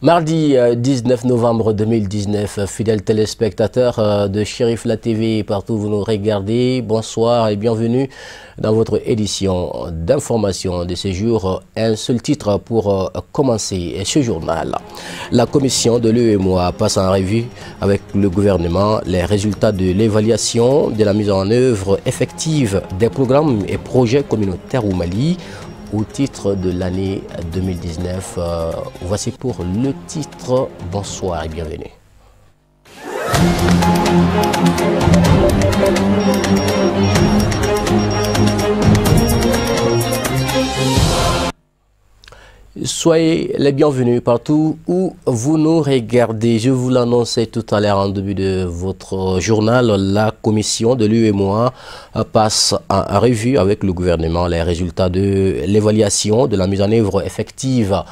Mardi 19 novembre 2019, fidèles téléspectateurs de Chérif La TV, partout où vous nous regardez, bonsoir et bienvenue dans votre édition d'information de ce jour. Un seul titre pour commencer ce journal. La commission de l'UEMOA passe en revue avec le gouvernement les résultats de l'évaluation de la mise en œuvre effective des programmes et projets communautaires au Mali au titre de l'année 2019. Voici pour le titre. Bonsoir et bienvenue. Soyez les bienvenus partout où vous nous regardez. Je vous l'annonçais tout à l'heure en début de votre journal. La commission de l'UEMOA passe en revue avec le gouvernement les résultats de l'évaluation de la mise en œuvre effective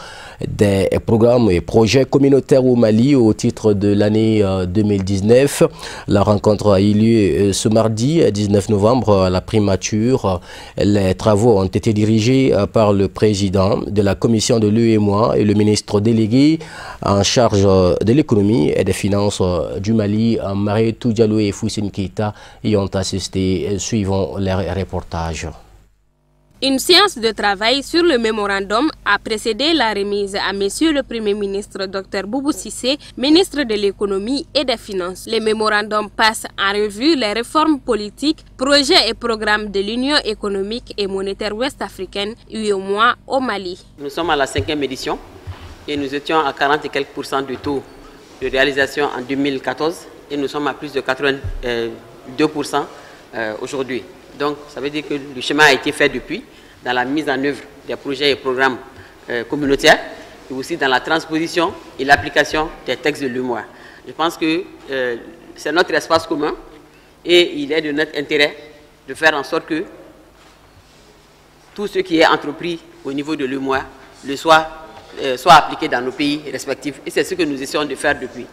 des programmes et projets communautaires au Mali au titre de l'année 2019. La rencontre a eu lieu ce mardi 19 novembre à la primature. Les travaux ont été dirigés par le président de la commission de l'UEMOA et le ministre délégué en charge de l'économie et des finances du Mali, Mariétou Diallo et Foussine Keita, y ont assisté. Suivons les reportages. Une séance de travail sur le mémorandum a précédé la remise à Monsieur le Premier ministre Dr Boubou Cissé, ministre de l'économie et des finances. Le mémorandum passe en revue les réformes politiques, projets et programmes de l'Union économique et monétaire ouest-africaine, UEMOA, au Mali. Nous sommes à la 5e édition et nous étions à 40 et quelques % de taux de réalisation en 2014 et nous sommes à plus de 82% aujourd'hui. Donc, ça veut dire que le chemin a été fait depuis dans la mise en œuvre des projets et programmes communautaires et aussi dans la transposition et l'application des textes de l'UEMOA. Je pense que c'est notre espace commun et il est de notre intérêt de faire en sorte que tout ce qui est entrepris au niveau de l'UEMOA soit appliqué dans nos pays respectifs. Et c'est ce que nous essayons de faire depuis.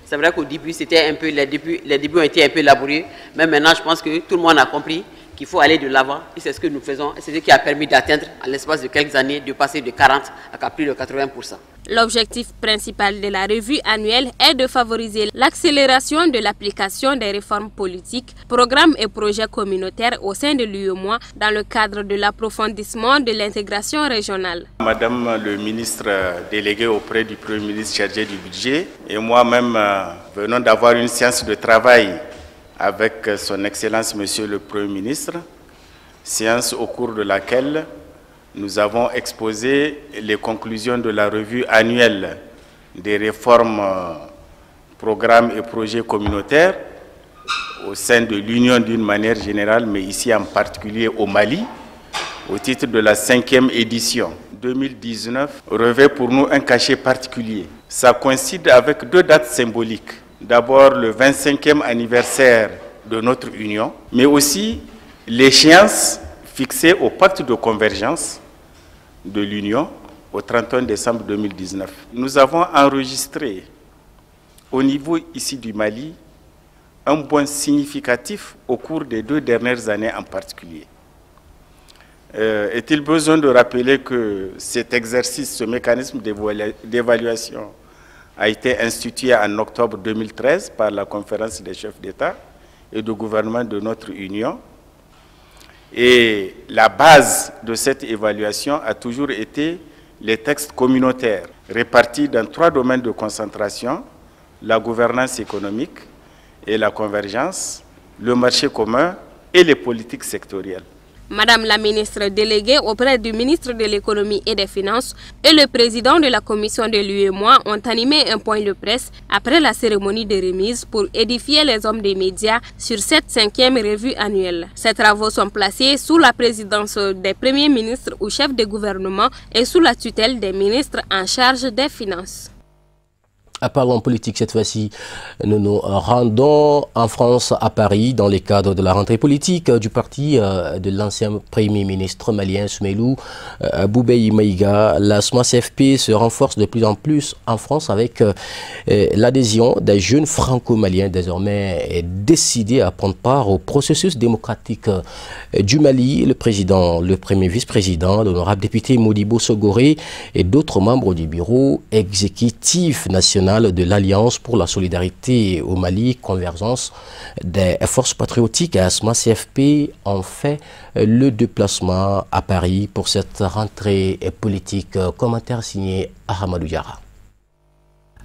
C'est vrai qu'au début, les débuts ont été un peu laborieux, mais maintenant, je pense que tout le monde a compris qu'il faut aller de l'avant et c'est ce que nous faisons et c'est ce qui a permis d'atteindre à l'espace de quelques années de passer de 40 à plus de 80%. L'objectif principal de la revue annuelle est de favoriser l'accélération de l'application des réformes politiques, programmes et projets communautaires au sein de l'UEMOA dans le cadre de l'approfondissement de l'intégration régionale. Madame le ministre délégué auprès du Premier ministre chargé du budget et moi-même venons d'avoir une séance de travail avec son Excellence Monsieur le Premier ministre, séance au cours de laquelle nous avons exposé les conclusions de la revue annuelle des réformes, programmes et projets communautaires au sein de l'Union d'une manière générale, mais ici en particulier au Mali, au titre de la 5e édition. 2019 revêt pour nous un cachet particulier. Ça coïncide avec deux dates symboliques. D'abord le 25e anniversaire de notre union, mais aussi l'échéance fixée au pacte de convergence de l'union au 31 décembre 2019. Nous avons enregistré au niveau ici du Mali un bond significatif au cours des 2 dernières années en particulier. Est-il besoin de rappeler que cet exercice, ce mécanisme d'évaluation a été institué en octobre 2013 par la conférence des chefs d'État et de gouvernement de notre Union. Et la base de cette évaluation a toujours été les textes communautaires, répartis dans 3 domaines de concentration, la gouvernance économique et la convergence, le marché commun et les politiques sectorielles. Madame la ministre déléguée auprès du ministre de l'économie et des finances et le président de la commission de l'UEMOA ont animé un point de presse après la cérémonie de remise pour édifier les hommes des médias sur cette 5e revue annuelle. Ces travaux sont placés sous la présidence des premiers ministres ou chefs de gouvernement et sous la tutelle des ministres en charge des finances. Parlons politique cette fois-ci. Nous nous rendons en France, à Paris, dans le cadre de la rentrée politique du parti de l'ancien Premier ministre malien Soumeylou Boubèye Maïga. La SMAS-FP se renforce de plus en plus en France avec l'adhésion des jeunes franco-maliens désormais décidés à prendre part au processus démocratique du Mali. Le président, le premier vice-président, l'honorable député Modibo Sogoré et d'autres membres du bureau exécutif national de l'Alliance pour la solidarité au Mali, convergence des forces patriotiques à SMAS-CFP ont fait le déplacement à Paris pour cette rentrée politique. Commentaire signé Ahmadou Diarra.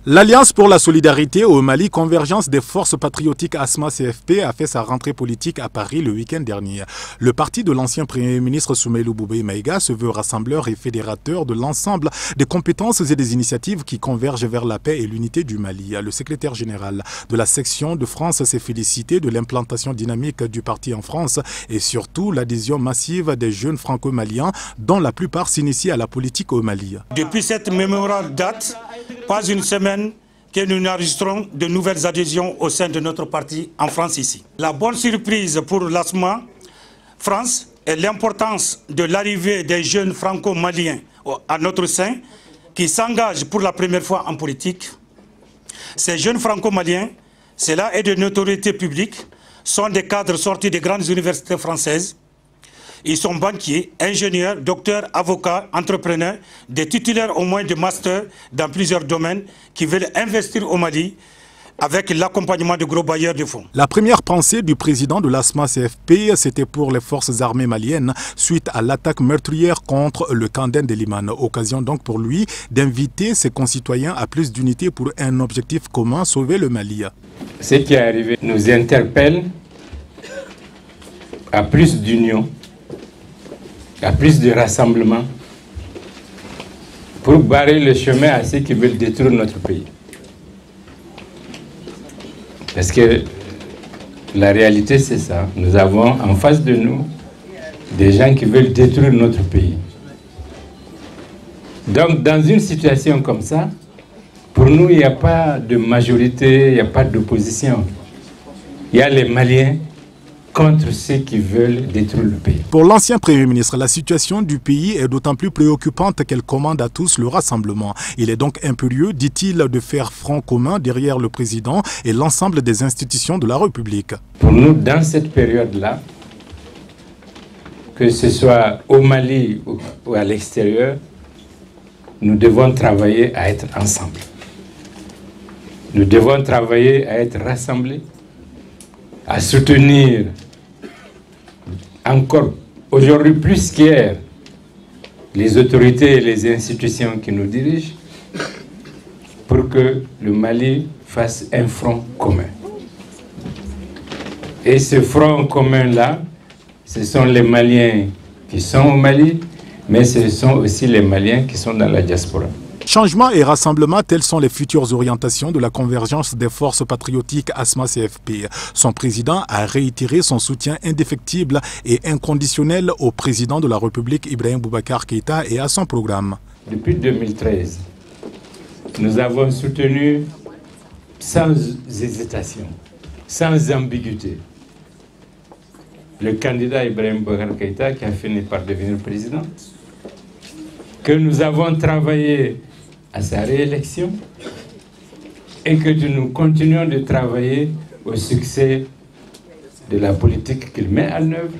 L'Alliance pour la solidarité au Mali, convergence des forces patriotiques SMAS-CFP, a fait sa rentrée politique à Paris le week-end dernier. Le parti de l'ancien Premier ministre Soumeylou Boubèye Maïga se veut rassembleur et fédérateur de l'ensemble des compétences et des initiatives qui convergent vers la paix et l'unité du Mali. Le secrétaire général de la section de France s'est félicité de l'implantation dynamique du parti en France et surtout l'adhésion massive des jeunes franco-maliens dont la plupart s'initient à la politique au Mali. Depuis cette mémorable date, pas une semaine que nous enregistrons de nouvelles adhésions au sein de notre parti en France ici. La bonne surprise pour l'ASMA France est l'importance de l'arrivée des jeunes franco-maliens à notre sein qui s'engagent pour la première fois en politique. Ces jeunes franco-maliens, cela est de notoriété publique, sont des cadres sortis des grandes universités françaises. Ils sont banquiers, ingénieurs, docteurs, avocats, entrepreneurs, des titulaires au moins de master dans plusieurs domaines qui veulent investir au Mali avec l'accompagnement de gros bailleurs de fonds. La première pensée du président de l'ASMA-CFP, c'était pour les forces armées maliennes suite à l'attaque meurtrière contre le Kandène de Limane. Occasion donc pour lui d'inviter ses concitoyens à plus d'unité pour un objectif commun, sauver le Mali. Ce qui est arrivé nous interpelle à plus d'union, à plus de rassemblement pour barrer le chemin à ceux qui veulent détruire notre pays. Parce que la réalité c'est ça. Nous avons en face de nous des gens qui veulent détruire notre pays. Donc dans une situation comme ça, pour nous il n'y a pas de majorité, il n'y a pas d'opposition. Il y a les Maliens contre ceux qui veulent détruire le pays. Pour l'ancien Premier ministre, la situation du pays est d'autant plus préoccupante qu'elle commande à tous le rassemblement. Il est donc impérieux, dit-il, de faire front commun derrière le président et l'ensemble des institutions de la République. Pour nous, dans cette période-là, que ce soit au Mali ou à l'extérieur, nous devons travailler à être ensemble. Nous devons travailler à être rassemblés, à soutenir encore aujourd'hui plus qu'hier les autorités et les institutions qui nous dirigent pour que le Mali fasse un front commun. Et ce front commun-là, ce sont les Maliens qui sont au Mali, mais ce sont aussi les Maliens qui sont dans la diaspora. Changement et rassemblement, telles sont les futures orientations de la convergence des forces patriotiques SMAS-CFP. Son président a réitéré son soutien indéfectible et inconditionnel au président de la République Ibrahim Boubacar Keïta et à son programme. Depuis 2013, nous avons soutenu sans hésitation, sans ambiguïté, le candidat Ibrahim Boubacar Keïta qui a fini par devenir président, que nous avons travaillé à sa réélection et que nous continuons de travailler au succès de la politique qu'il met en œuvre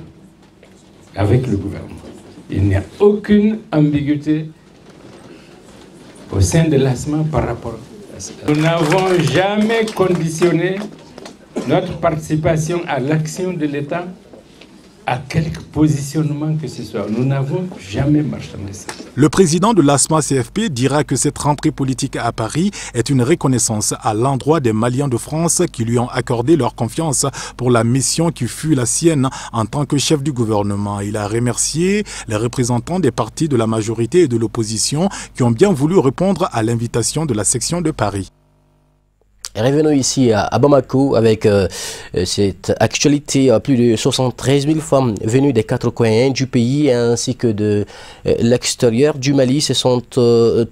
avec le gouvernement. Il n'y a aucune ambiguïté au sein de l'ASMA par rapport à ça. Nous n'avons jamais conditionné notre participation à l'action de l'État à quelque positionnement que ce soit. Nous n'avons jamais marchandé ça. Le président de l'ASMA-CFP dira que cette rentrée politique à Paris est une reconnaissance à l'endroit des Maliens de France qui lui ont accordé leur confiance pour la mission qui fut la sienne en tant que chef du gouvernement. Il a remercié les représentants des partis de la majorité et de l'opposition qui ont bien voulu répondre à l'invitation de la section de Paris. Revenons ici à Bamako avec cette actualité. Plus de 73 000 femmes venues des 4 coins du pays ainsi que de l'extérieur du Mali se sont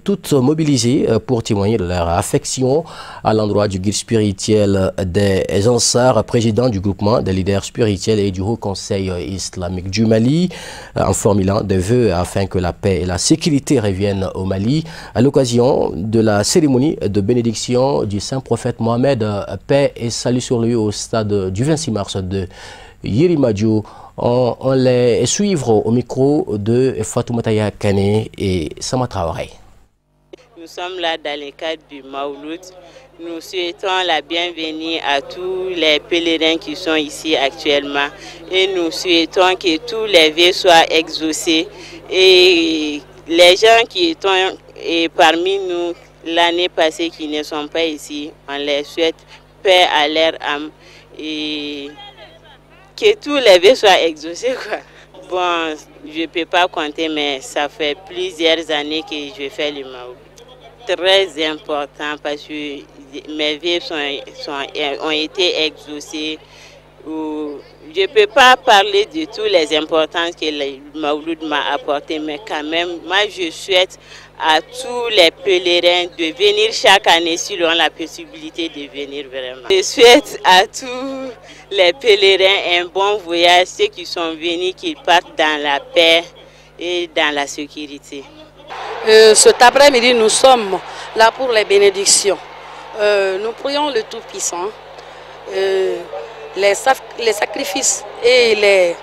toutes mobilisées pour témoigner de leur affection à l'endroit du guide spirituel des Ansar, président du groupement des leaders spirituels et du Haut Conseil islamique du Mali, en formulant des vœux afin que la paix et la sécurité reviennent au Mali à l'occasion de la cérémonie de bénédiction du Saint-Prophète Mohamed, paix et salut sur lui au stade du 26 mars de Yirimadio. On les suivre au micro de Fatoumata Kane et Sama Traoré. Nous sommes là dans le cadre du Mauloud. Nous souhaitons la bienvenue à tous les pèlerins qui sont ici actuellement et nous souhaitons que tous les vœux soient exaucés et les gens qui sont parmi nous l'année passée qui ne sont pas ici, on les souhaite paix à leur âme et que tous les vœux soient exaucés, quoi. Bon, je ne peux pas compter, mais ça fait plusieurs années que je fais le Maou. Très important parce que mes vœux ont été exaucés. Je ne peux pas parler de toutes les importances que le Mauloud m'a apporté, mais quand même, moi je souhaite à tous les pèlerins de venir chaque année s'ils ont la possibilité de venir vraiment. Je souhaite à tous les pèlerins un bon voyage, ceux qui sont venus, qu'ils partent dans la paix et dans la sécurité. Cet après-midi, nous sommes là pour les bénédictions. Nous prions le Tout-Puissant. Les sacrifices et les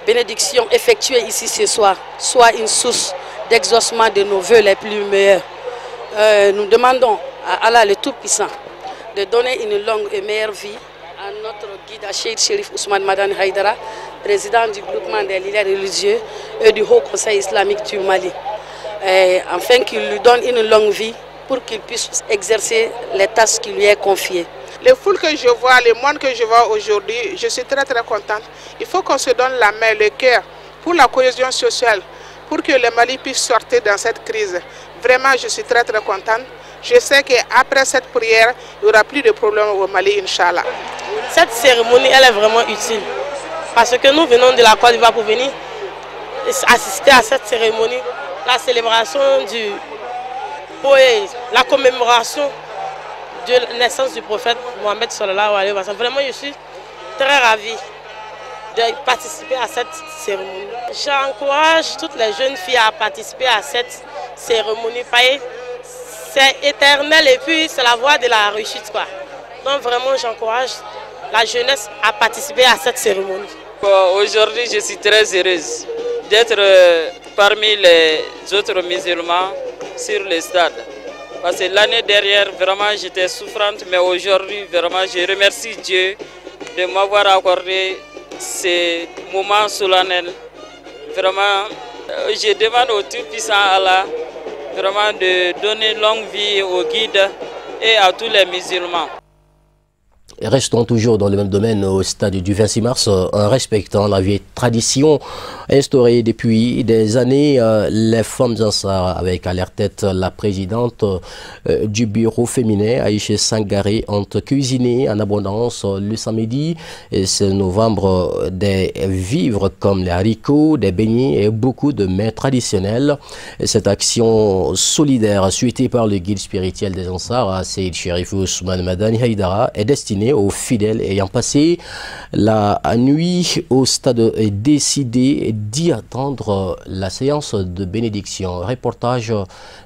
bénédictions effectuées ici ce soir soient une source d'exaucement de nos vœux les plus meilleurs. Nous demandons à Allah le Tout-Puissant de donner une longue et meilleure vie à notre guide Cheikh Chérif Ousmane Madani Haïdara, président du groupement des leaders religieux et du Haut Conseil islamique du Mali, afin qu'il lui donne une longue vie pour qu'il puisse exercer les tâches qui lui est confiées. Les foules que je vois, les moines que je vois aujourd'hui, je suis très contente. Il faut qu'on se donne la main, le cœur pour la cohésion sociale, pour que le Mali puisse sortir dans cette crise. Vraiment, je suis très contente. Je sais qu'après cette prière, il n'y aura plus de problème au Mali, Inch'Allah. Cette cérémonie, elle est vraiment utile. Parce que nous venons de la Côte d'Ivoire pour venir assister à cette cérémonie, la célébration la commémoration de la naissance du prophète Mohamed sallallahu alayhi wa sallam. Vraiment, je suis très ravie de participer à cette cérémonie. J'encourage toutes les jeunes filles à participer à cette cérémonie. C'est éternel et puis c'est la voie de la réussite, quoi. Donc vraiment, j'encourage la jeunesse à participer à cette cérémonie. Aujourd'hui, je suis très heureuse d'être parmi les autres musulmans sur le stade. Parce que l'année dernière, vraiment, j'étais souffrante, mais aujourd'hui, vraiment, je remercie Dieu de m'avoir accordé ces moments solennels. Vraiment, je demande au Tout-Puissant Allah vraiment de donner longue vie aux guides et à tous les musulmans. Restons toujours dans le même domaine au stade du 26 mars en respectant la vieille tradition instaurée depuis des années. Les femmes Ansar, avec à leur tête la présidente du bureau féminin, Aïcha Sangaré, ont cuisiné en abondance le samedi 16 novembre des vivres comme les haricots, des beignets et beaucoup de mets traditionnels. Cette action solidaire souhaitée par le guide spirituel des Ansar, Seyd Chérif Ousmane Madani Haïdara, est destinée aux fidèles ayant passé la nuit au stade et décidé d'y attendre la séance de bénédiction. Reportage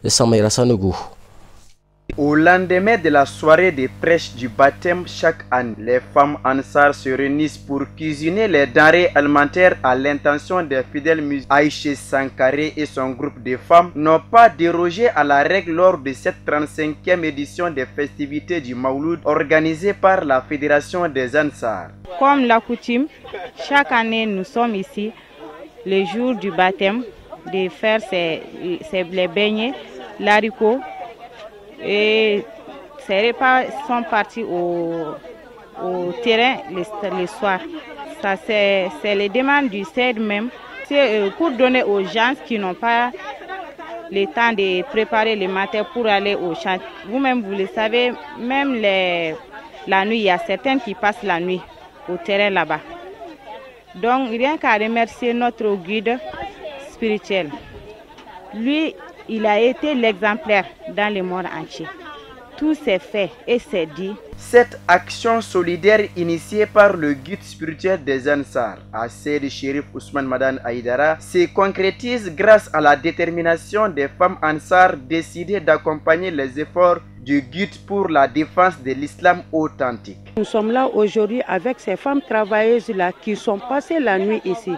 de Samaïra Sanougou. Au lendemain de la soirée de prêche du baptême chaque année, les femmes Ansar se réunissent pour cuisiner les denrées alimentaires à l'intention des fidèles musulmans. Aïcha Sangaré et son groupe de femmes n'ont pas dérogé à la règle lors de cette 35e édition des festivités du Mauloud organisée par la Fédération des Ansar. Comme la coutume, chaque année nous sommes ici le jour du baptême de faire les beignets, l'haricot. Et ces repas sont partis au terrain le soir. Ça, c'est les demandes du CED même. C'est pour donner aux gens qui n'ont pas le temps de préparer le matin pour aller au champ. Vous-même, vous le savez, même la nuit, il y a certains qui passent la nuit au terrain là-bas. Donc, rien qu'à remercier notre guide spirituel. Lui, il a été l'exemplaire dans le monde entier. Tout s'est fait et s'est dit. Cette action solidaire initiée par le guide spirituel des Ansar, Seydi Chérif Ousmane Madane Haïdara, se concrétise grâce à la détermination des femmes Ansar décidées d'accompagner les efforts du guide pour la défense de l'islam authentique. Nous sommes là aujourd'hui avec ces femmes travailleuses-là qui sont passées la nuit ici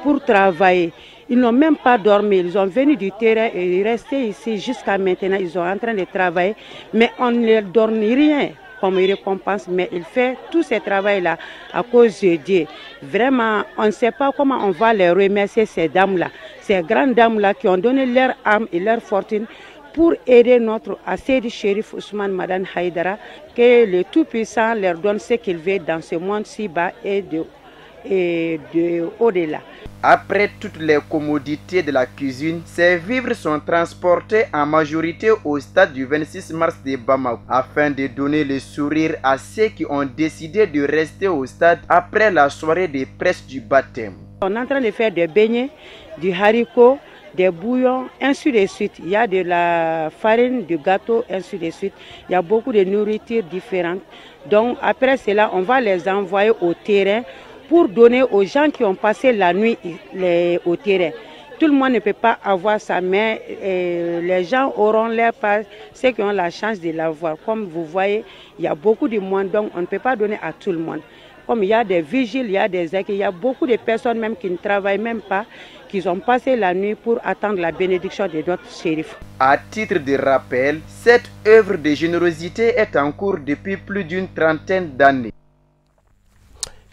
pour travailler. Ils n'ont même pas dormi, ils ont venu du terrain et ils restaient ici jusqu'à maintenant. Ils sont en train de travailler, mais on ne leur donne rien comme récompense, mais il fait tout ce travail-là à cause de Dieu. Vraiment, on ne sait pas comment on va les remercier, ces dames-là, ces grandes dames-là qui ont donné leur âme et leur fortune pour aider notre Seydi Chérif Ousmane Madane Haïdara, que le Tout-Puissant leur donne ce qu'il veut dans ce monde si bas et de au-delà. Après toutes les commodités de la cuisine, ces vivres sont transportés en majorité au stade du 26 mars de Bamako afin de donner le sourire à ceux qui ont décidé de rester au stade après la soirée de presse du baptême. On est en train de faire des beignets, du haricot, des bouillons, ainsi de suite. Il y a de la farine, du gâteau, ainsi de suite. Il y a beaucoup de nourritures différentes. Donc après cela, on va les envoyer au terrain pour donner aux gens qui ont passé la nuit au terrain. Tout le monde ne peut pas avoir ça, mais les gens auront leur part, ceux qui ont la chance de l'avoir. Comme vous voyez, il y a beaucoup de monde, donc on ne peut pas donner à tout le monde. Comme il y a des vigiles, il y a des équipes, il y a beaucoup de personnes même qui ne travaillent même pas, qui ont passé la nuit pour attendre la bénédiction de notre shérif. À titre de rappel, cette œuvre de générosité est en cours depuis plus d'une trentaine d'années.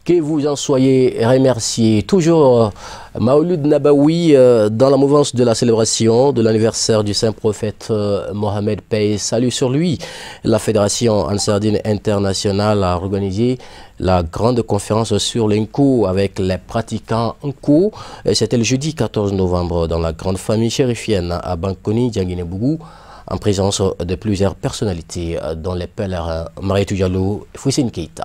Que vous en soyez remerciés. Toujours Maouloud Nabawi dans la mouvance de la célébration de l'anniversaire du saint prophète Mohamed, paix et salut sur lui. La Fédération Ansardine Internationale a organisé la grande conférence sur l'Nko avec les pratiquants Nko. C'était le jeudi 14 novembre dans la grande famille chérifienne à Bankoni, Dianguiné-Bougou, en présence de plusieurs personnalités dont les pèlerins Mariétou Diallo et Foussine Keïta.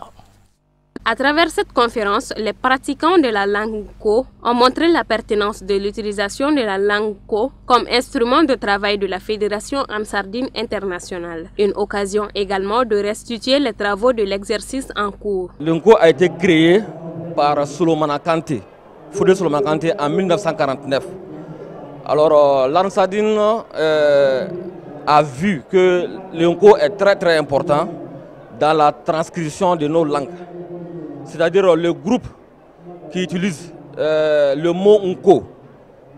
À travers cette conférence, les pratiquants de la langue Nko ont montré la pertinence de l'utilisation de la langue Nko comme instrument de travail de la Fédération Ansardine Internationale. Une occasion également de restituer les travaux de l'exercice en cours. Le Nko a été créé par Solomana Kanté, Fodé Solomana Kanté en 1949. Alors l'Ansardine a vu que le Nko est très important dans la transcription de nos langues. C'est-à-dire le groupe qui utilise le mot Nko.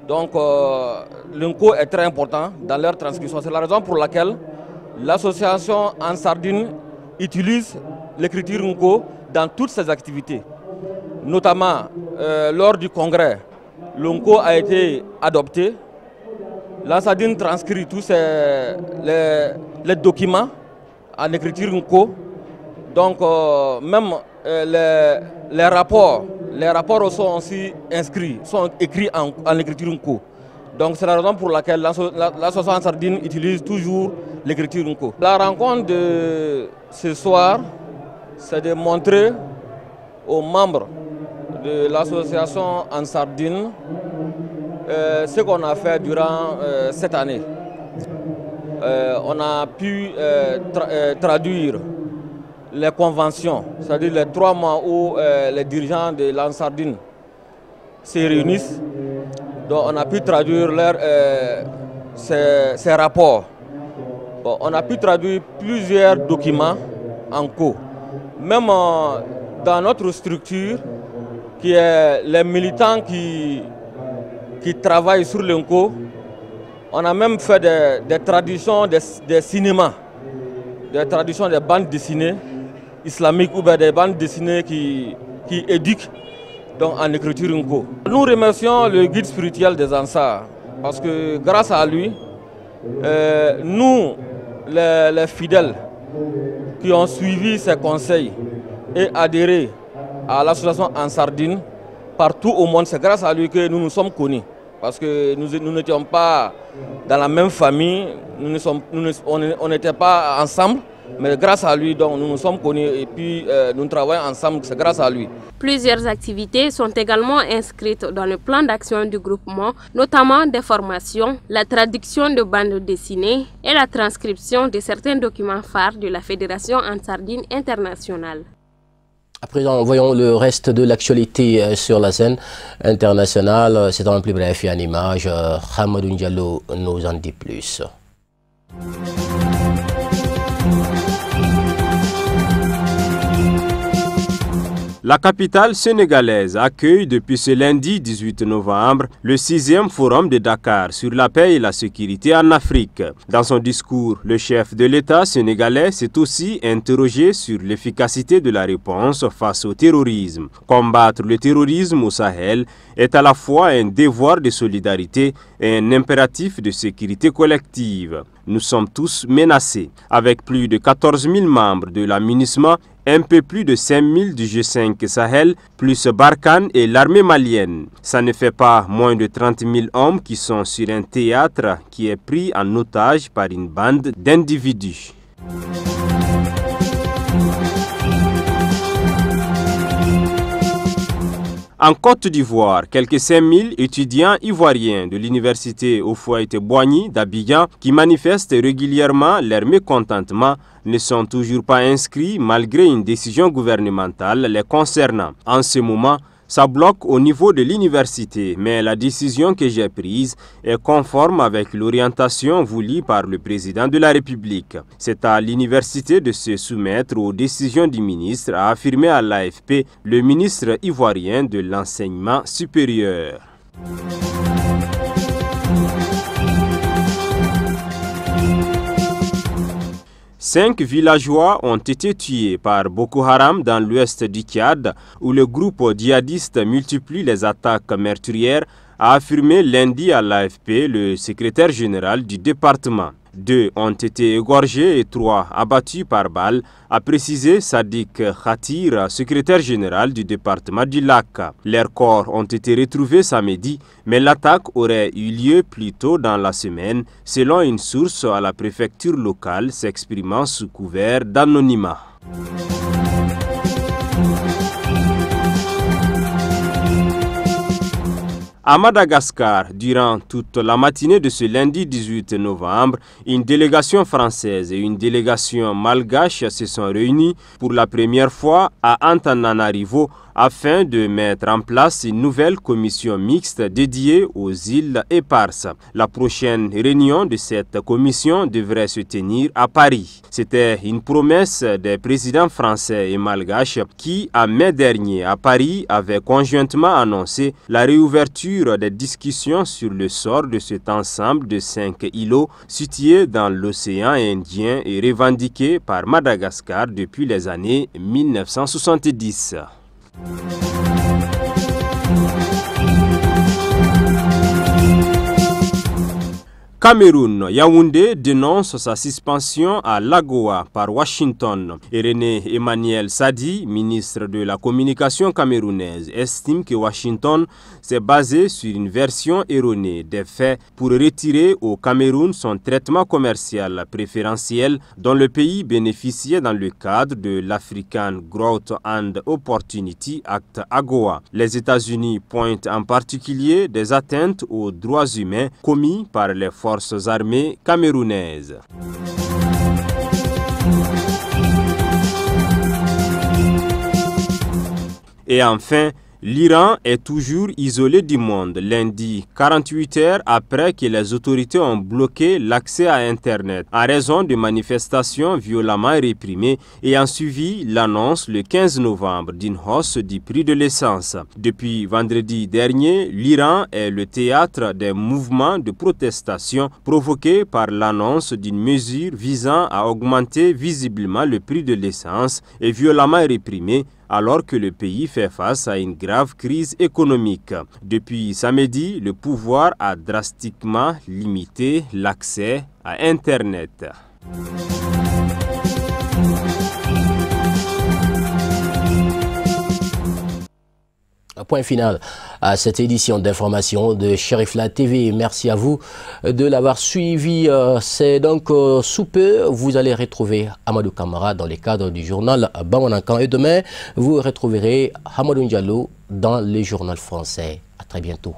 Donc le Nko est très important dans leur transcription. C'est la raison pour laquelle l'association Ansardine utilise l'écriture Nko dans toutes ses activités. Notamment lors du congrès, le Nko a été adopté. L'Ansardine transcrit tous les documents en écriture Nko. Donc même les rapports sont aussi inscrits, sont écrits en écriture Nko. Donc c'est la raison pour laquelle l'association Ansardine utilise toujours l'écriture Nko. La rencontre de ce soir, c'est de montrer aux membres de l'association Ansardine ce qu'on a fait durant cette année. On a pu traduire les conventions, c'est-à-dire les 3 mois où les dirigeants de l'Ansardine se réunissent. Donc on a pu traduire ces rapports. Bon, on a pu traduire plusieurs documents en Nko. Même dans notre structure, qui est les militants qui travaillent sur le Nko, on a même fait des traductions des cinémas, des traductions des bandes dessinées islamiques ou bien des bandes dessinées qui éduquent donc en écriture Nko. Nous remercions le guide spirituel des Ansar parce que grâce à lui, nous, les fidèles qui ont suivi ses conseils et adhéré à l'association Ansardine partout au monde, c'est grâce à lui que nous nous sommes connus. parce que nous n'étions pas dans la même famille, on n'était pas ensemble, mais grâce à lui, donc, nous nous sommes connus et puis nous travaillons ensemble, c'est grâce à lui. Plusieurs activités sont également inscrites dans le plan d'action du groupement, notamment des formations, la traduction de bandes dessinées et la transcription de certains documents phares de la Fédération Ansardine internationale. À présent, voyons le reste de l'actualité sur la scène internationale. C'est en plus bref et en image. Hamadou Diallo nous en dit plus. La capitale sénégalaise accueille depuis ce lundi 18 novembre le 6e forum de Dakar sur la paix et la sécurité en Afrique. Dans son discours, le chef de l'État sénégalais s'est aussi interrogé sur l'efficacité de la réponse face au terrorisme. Combattre le terrorisme au Sahel est à la fois un devoir de solidarité et un impératif de sécurité collective. Nous sommes tous menacés. Avec plus de 14 000 membres de la MINUSMA, un peu plus de 5 000 du G5 Sahel, plus Barkhane et l'armée malienne. Ça ne fait pas moins de 30 000 hommes qui sont sur un théâtre qui est pris en otage par une bande d'individus. En Côte d'Ivoire, quelques 5 000 étudiants ivoiriens de l'université Houphouët-Boigny d'Abidjan qui manifestent régulièrement leur mécontentement ne sont toujours pas inscrits malgré une décision gouvernementale les concernant. En ce moment, ça bloque au niveau de l'université, mais la décision que j'ai prise est conforme avec l'orientation voulue par le président de la République. C'est à l'université de se soumettre aux décisions du ministre, a affirmé à l'AFP le ministre ivoirien de l'enseignement supérieur. 5 villageois ont été tués par Boko Haram dans l'ouest du Tchad, où le groupe djihadiste multiplie les attaques meurtrières, a affirmé lundi à l'AFP le secrétaire général du département. 2 ont été égorgés et 3 abattus par balle, a précisé Sadiq Khatir, secrétaire général du département du Lac. Leurs corps ont été retrouvés samedi, mais l'attaque aurait eu lieu plus tôt dans la semaine, selon une source à la préfecture locale s'exprimant sous couvert d'anonymat. À Madagascar, durant toute la matinée de ce lundi 18 novembre, une délégation française et une délégation malgache se sont réunies pour la première fois à Antananarivo afin de mettre en place une nouvelle commission mixte dédiée aux îles éparses. La prochaine réunion de cette commission devrait se tenir à Paris. C'était une promesse des présidents français et malgaches qui, en mai dernier à Paris, avaient conjointement annoncé la réouverture des discussions sur le sort de cet ensemble de 5 îlots situés dans l'océan Indien et revendiqués par Madagascar depuis les années 1970. Cameroun, Yaoundé dénonce sa suspension à l'AGOA par Washington. René Emmanuel Sadi, ministre de la communication camerounaise, estime que Washington s'est basé sur une version erronée des faits pour retirer au Cameroun son traitement commercial préférentiel dont le pays bénéficiait dans le cadre de l'African Growth and Opportunity Act AGOA. Les États-Unis pointent en particulier des atteintes aux droits humains commis par les forces armées camerounaises. Et enfin, l'Iran est toujours isolé du monde. Lundi, 48 heures après que les autorités ont bloqué l'accès à Internet en raison de manifestations violemment réprimées ayant suivi l'annonce le 15 novembre d'une hausse du prix de l'essence. Depuis vendredi dernier, l'Iran est le théâtre des mouvements de protestation provoqués par l'annonce d'une mesure visant à augmenter visiblement le prix de l'essence et violemment réprimée alors que le pays fait face à une grave crise économique. Depuis samedi, le pouvoir a drastiquement limité l'accès à Internet. point final à cette édition d'information de Cherifla TV. Merci à vous de l'avoir suivi. C'est donc sous peu, vous allez retrouver Amadou Kamara dans les cadres du journal Bawanankan. Et demain, vous retrouverez Hamadou Diallo dans les journaux français. À très bientôt.